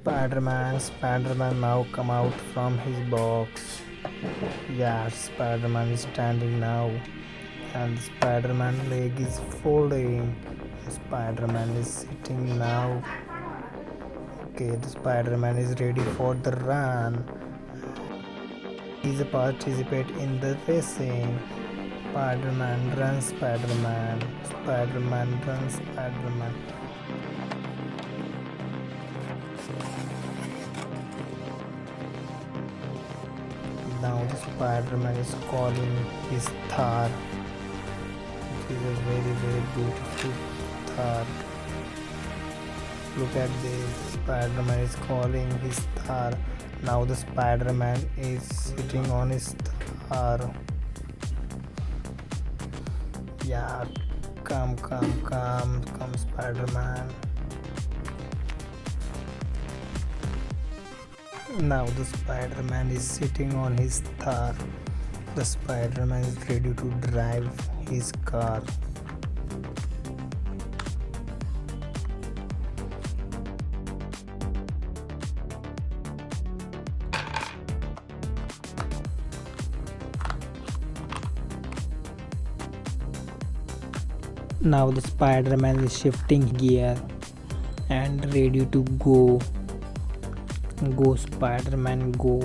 Spiderman now come out from his box. Yeah, Spiderman is standing now, and Spiderman leg is folding. Spiderman is sitting now. Okay, the Spiderman is ready for the run. He's a participate in the racing. Spiderman runs, Spiderman. Spiderman runs, Spiderman. Now the Spiderman is calling his Thar. It is a very very beautiful Thar. Look at this. Spiderman is calling his Thar. Now the Spiderman is sitting on his Thar. Yeah, come Spiderman. Now the Spiderman is sitting on his Thar. The Spiderman is ready to drive his car. Now the Spiderman is shifting gear and ready to go. Go Spiderman, go.